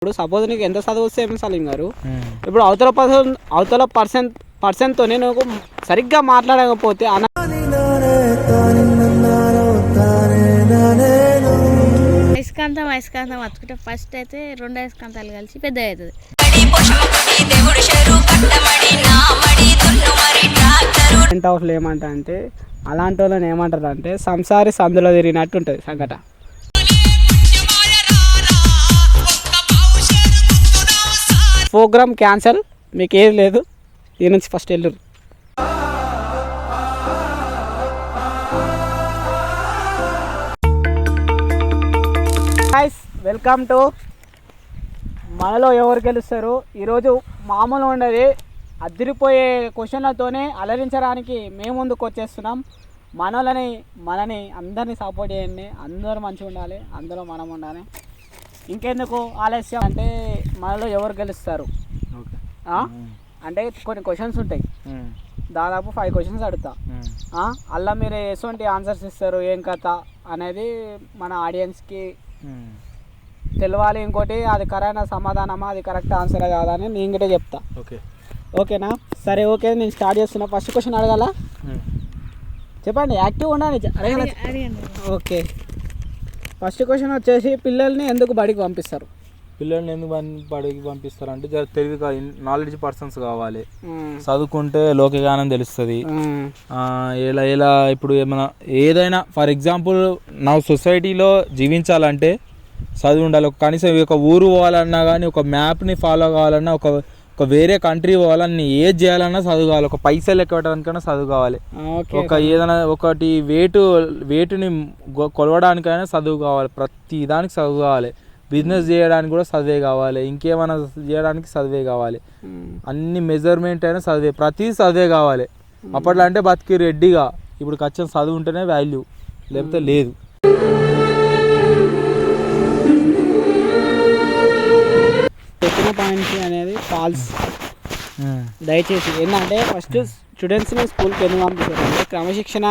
ఇప్పుడు సపోజ్ నీకు ఎంత చదువు వస్తే ఏమి సలీం గారు, ఇప్పుడు అవతల పర్సన్తో నేను సరిగ్గా మాట్లాడకపోతే అయస్కాంతం అతుకుంటే ఫస్ట్ అయితే 2 అయస్కాంతాలు కలిసి పెద్ద అవుతుంది. పాయింట్ ఆఫ్ ఏమంటా అంటే అలాంటి వాళ్ళని ఏమంటారు అంటే సంసారి సందులో తిరిగినట్టు ఉంటుంది సంఘట. ప్రోగ్రామ్ క్యాన్సల్, మీకు ఏది లేదు, ఈ నుంచి ఫస్ట్ వెళ్ళు. గైస్ వెల్కమ్ టు మనలో ఎవరు గెలుస్తారు. ఈరోజు మామూలు ఉండదు, అదిరిపోయే క్వశ్చన్లతోనే అలరించడానికి మేము ముందుకు వచ్చేస్తున్నాం. మనని అందరినీ సపోర్ట్ చేయండి, అందరూ మంచిగా ఉండాలి, అందులో మనం ఉండాలి. ఇంకెందుకు ఆలస్యం అంటే మనలో ఎవరు గెలుస్తారు అంటే కొన్ని క్వశ్చన్స్ ఉంటాయి, దాదాపు 5 క్వశ్చన్స్ అడుగుతా. అలా మీరు ఎటువంటి ఆన్సర్స్ ఇస్తారు, ఏం కథ అనేది మన ఆడియన్స్కి తెలవాలి. ఇంకోటి అది కరెక్ట్ సమాధానమా, అది కరెక్ట్ ఆన్సర్ కాదా అని నేను గిట్టే చెప్తా. ఓకేనా? సరే ఓకే, నేను స్టార్ట్ చేస్తున్నా. ఫస్ట్ క్వశ్చన్ అడగాల, చెప్పండి, యాక్టివ్ ఉండాలి, అడగాల. ఓకే, ఫస్ట్ క్వశ్చన్ వచ్చేసి పిల్లల్ని ఎందుకు బడికి పంపిస్తారు? పిల్లల్ని ఎందుకు బడికి పంపిస్తారు అంటే తెలివిగా నాలెడ్జ్ పర్సన్స్ కావాలి. చదువుకుంటే లోకగానం తెలుస్తుంది. ఎలా ఇప్పుడు ఏమైనా ఏదైనా ఫర్ ఎగ్జాంపుల్ నా సొసైటీలో జీవించాలంటే చదువు ఉండాలి. కనీసం ఒక ఊరు పోవాలన్నా కానీ, ఒక మ్యాప్ని ఫాలో కావాలన్నా, ఒక వేరే కంట్రీ పోవాలన్నా, ఏది చేయాలన్నా చదువు కావాలి. ఒక పైసలు ఎక్కడానికైనా చదువు కావాలి. ఒక ఏదైనా ఒకటి వేటుని కొలవడానికైనా చదువు కావాలి. ప్రతి దానికి చదువు కావాలి. బిజినెస్ చేయడానికి కూడా చదివే కావాలి. ఇంకేమైనా చేయడానికి చదివే కావాలి. అన్ని మెజర్మెంట్ అయినా చదివే, ప్రతి చదివే కావాలి. అప్పట్లో అంటే బతికి రెడ్డిగా, ఇప్పుడు ఖచ్చితంగా చదువు ఉంటేనే వాల్యూ, లేకపోతే లేదు. చెప్పిన పాయింట్ అనేది ఫాల్స్. దయచేసి ఏంటంటే ఫస్ట్ స్టూడెంట్స్ని స్కూల్కి ఎందుకు పంపిస్తారంటే క్రమశిక్షణ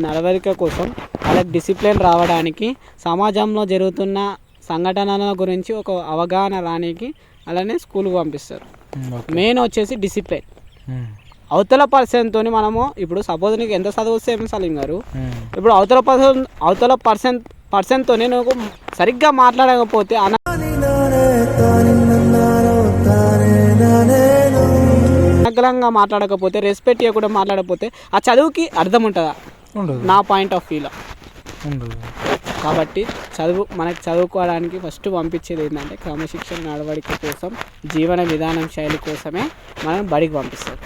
నడవడిక కోసం, వాళ్ళకి డిసిప్లిన్ రావడానికి, సమాజంలో జరుగుతున్న సంఘటనల గురించి ఒక అవగాహన రానికి అలానే స్కూల్కి పంపిస్తారు. మెయిన్ వచ్చేసి డిసిప్లిన్. అవతల పర్సన్తో మనము ఇప్పుడు సపోజ్ నీకు ఎంత చదువు వస్తే ఏమి సలీం గారు, ఇప్పుడు అవతల పర్సన్తో నేను సరిగ్గా మాట్లాడకపోతే అనగలంగా మాట్లాడకపోతే, రెస్పెక్ట్ ఇవ్వకుండా మాట్లాడకపోతే ఆ చదువుకి అర్థం ఉంటుందా? నా పాయింట్ ఆఫ్ వ్యూలో ఉండదు. కాబట్టి మనకి చదువుకోవడానికి ఫస్ట్ పంపించేది ఏంటంటే క్రమశిక్షణ నడవడిక కోసం, జీవన విధానం శైలి కోసమే మనం బడికి పంపిస్తారు.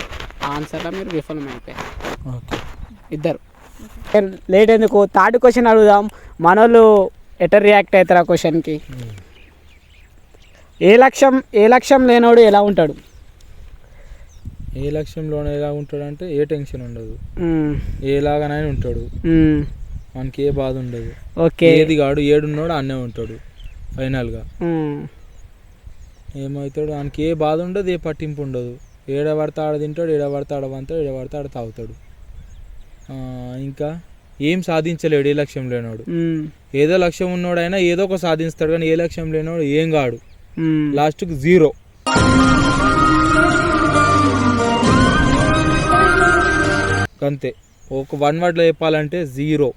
ఆ ఆన్సర్లో మీరు విఫలమైపోయారు ఇద్దరు. లేట్ ఎందుకు, థర్డ్ క్వశ్చన్ అడుగుదాం. మనోళ్ళు ఎట్లా రియాక్ట్ అవుతారు ఆ క్వశ్చన్కి? ఏ లక్ష్యం లేనోడు ఎలా ఉంటాడు? ఏ లక్ష్యంలోనే ఎలా ఉంటాడు అంటే ఏ టెన్షన్ ఉండదు, ఏలాగానైనా ఉంటాడు, మనకి ఏ బాధ ఉండదు. ఓకే, ఏది కాడు ఏడున్నాడు అన్నే ఉంటాడు. ఫైనల్గా ఏమవుతాడు, మనకి ఏ బాధ ఉండదు, ఏ పట్టింపు ఉండదు. ఏడ పడితే ఆడ తింటాడు, ఏడ పడితే ఆడ వంతాడు, ఏడ పడితే ఆడ తాగుతాడు. ఇంకా ఏం సాధించలేడు ఏ లక్ష్యం లేనోడు. ఏదో లక్ష్యం ఉన్నోడైనా ఏదో ఒక సాధిస్తాడు, కానీ ఏ లక్ష్యం లేనోడు ఏం కాడు, లాస్ట్కి 0. అంతే, ఒక 1 వర్డ్లో చెప్పాలంటే 0.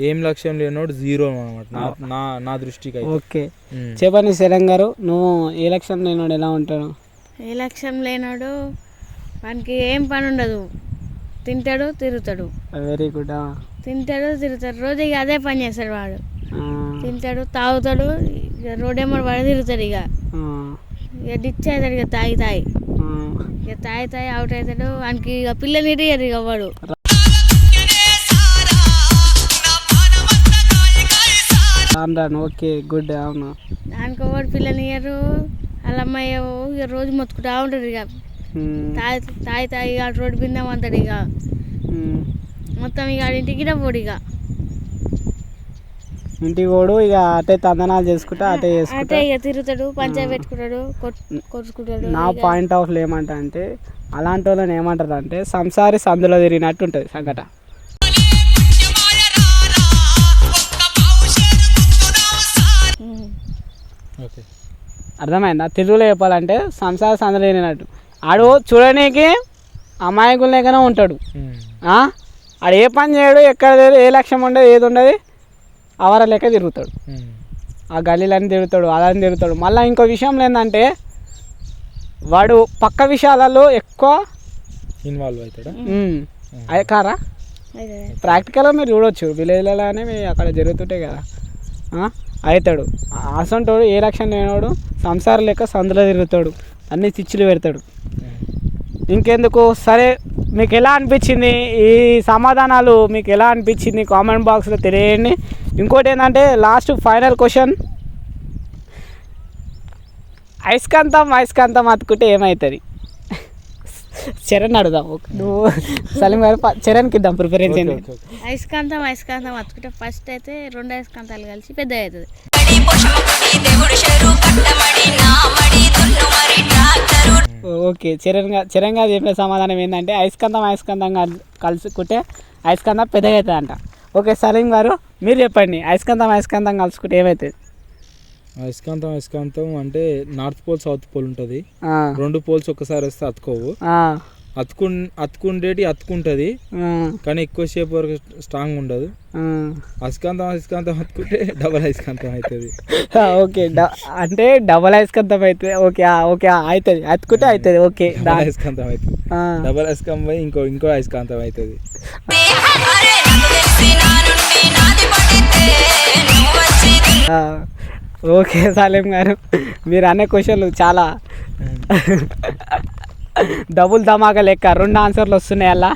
ఏం లక్ష్యం లేనోడు 0 అనమాట నా దృష్టికి. ఓకే, చెప్పండి శరణ్ గారు, నువ్వు ఏ లక్ష్యం లేనోడు ఎలా ఉంటాడు? ఏ లక్ష్యం లేనోడు వానికి ఏం పని ఉండదు, తింటాడు తిరుగుతాడు. Very good. తింటాడు తిరుగుతాడు, రోజు ఇక అదే పని చేస్తాడు వాడు. తింటాడు తాగుతాడు, రోడ్ ఏమో వాడు తిరుగుతాడు. ఇక డిచ్ అవుతాడు, ఇక తాగి అవుట్ అవుతాడు. వానికి ఇక పిల్లలు ఇరియరు ఇక వాడు. Okay good. అవును, దానికి వాడు పిల్లలు ఇయ్యరు, వాళ్ళ అమ్మాయి ఇక రోజు మొత్తుకుంటా ఉంటాడు. ఇక తాగి ఇక రోడ్డు బిందామంతాడు. ఇక మొత్తం ఇక ఇంటికి పోడు, ఇక ఇంటికి పోడు, ఇక అటే తందనాలు చేసుకుంటా అటే ఇక తిరుగుతాడు, పంచాయతీ పెట్టుకుంటాడు, కొట్టుకుంటాడు. నా పాయింట్ ఆఫ్ ఏమంటా అంటే అలాంటి వాళ్ళని ఏమంటారు అంటే సంసారి సందులో తిరిగినట్టు ఉంటుంది సంఘట. ఓకే, అర్థమైందా? తెలుగులో చెప్పాలంటే సంసార సందలేనట్టు. ఆడు చూడనీకి అమాయకుల లెక్కనే ఉంటాడు. ఆడు ఏ పని చేయడు, ఎక్కడ లేదు, ఏ లక్ష్యం ఉండదు, ఏది ఉండదు, అవర లెక్క తిరుగుతాడు. ఆ గల్లీలని తిరుగుతాడు, అలా తిరుగుతాడు. మళ్ళీ ఇంకో విషయం ఏంటంటే వాడు పక్క విషయాలలో ఎక్కువ ఇన్వాల్వ్ అవుతాడా? అదే కారా ప్రాక్టికల్గా మీరు చూడవచ్చు, విలేజ్లలోనే అక్కడ జరుగుతుంటాయి కదా. అవుతాడు అసంటోడు, ఏ రక్షణ లేనివాడు సంసారం లెక్క సందులో తిరుగుతాడు, అన్ని చిచ్చులు పెడతాడు. ఇంకెందుకు, సరే మీకు ఎలా అనిపించింది ఈ సమాధానాలు, మీకు ఎలా అనిపించింది కామెంట్ బాక్స్లో తెలియండి. ఇంకోటి ఏంటంటే లాస్ట్ ఫైనల్ క్వశ్చన్, అయస్కాంతం అతుకుంటే ఏమవుతుంది? చరణ్ అడుగుదాం. నువ్వు సలీం గారు చరణ్కి ఇద్దాం ప్రిఫరెన్స్ ఏంటి? అయస్కాంతం అతుకుంటే ఫస్ట్ అయితే 2 అయస్కాంతాలు కలిసి పెద్ద అవుతుంది. ఓకే, చరణ్ గారు చెప్పిన సమాధానం ఏంటంటే అయస్కాంతం కలుసుకుంటే అయస్కాంతం పెద్దగా అవుతుంది అంట. ఓకే సలీం గారు మీరు చెప్పండి, అయస్కాంతం కలుసుకుంటే ఏమవుతుంది? అయస్కాంతం అంటే నార్త్ పోల్ సౌత్ పోల్ ఉంటుంది, 2 పోల్స్ ఒక్కసారి వస్తే అతుకోవు. అతుకుండేటి అతుకుంటుంది కానీ ఎక్కువసేపు వరకు స్ట్రాంగ్ ఉండదు. అయస్కాంతం అతుకుంటే డబల్ అయస్కాంతం అవుతుంది. ఓకే, అంటే డబల్ అయస్కాంతం అవుతుంది. ఓకే ఓకే అవుతుంది, అతుకుంటే అవుతుంది. ఓకే, అయస్కాంతం అవుతుంది, డబల్ అయస్కాంతం పోయి ఇంకో అయస్కాంతం అవుతుంది. ఓకే సలీం గారు, మీరు అనే క్వశ్చన్లు చాలా డబుల్ ధమాకా లెక్క 2 ఆన్సర్లు వస్తున్నాయి అలా.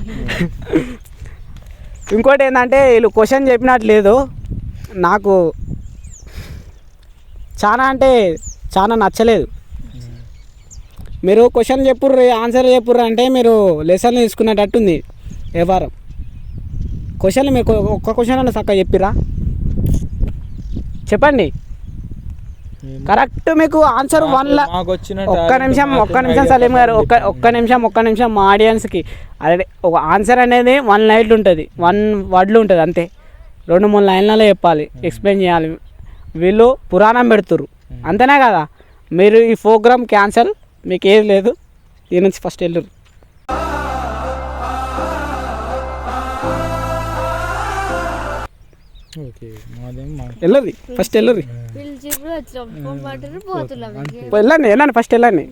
ఇంకోటి ఏంటంటే వీళ్ళు క్వశ్చన్ చెప్పినట్టు లేదు, నాకు చాలా నచ్చలేదు. మీరు క్వశ్చన్ చెప్పుర్రు, ఆన్సర్ చెప్పుర్రు అంటే మీరు లెసన్ తీసుకునేటట్టుంది ఏ వారం. క్వశ్చన్లు మీరు ఒక్క క్వశ్చన్ అన్న చక్కగా చెప్పిరా చెప్పండి. కరెక్ట్ మీకు ఆన్సర్ 1 లాక్. ఒక్క నిమిషం సలీం గారు, ఒక్క నిమిషం మా ఆడియన్స్కి అదే ఒక ఆన్సర్ అనేది 1 లైన్ ఉంటుంది, 1 వర్డ్లు ఉంటుంది అంతే. 2-3 లైన్లలో చెప్పాలి, ఎక్స్ప్లెయిన్ చేయాలి. వీళ్ళు పురాణం పెడుతుర్రు అంతేనే కదా. మీరు ఈ ప్రోగ్రామ్ క్యాన్సల్, మీకు ఏది లేదు, ఈ నుంచి ఫస్ట్ వెళ్ళరు. వెళ్ళరు ఫస్ట్ వెళ్ళరు, పిలిచి వచ్చినాం, వెళ్ళండి ఫస్ట్ వెళ్ళండి.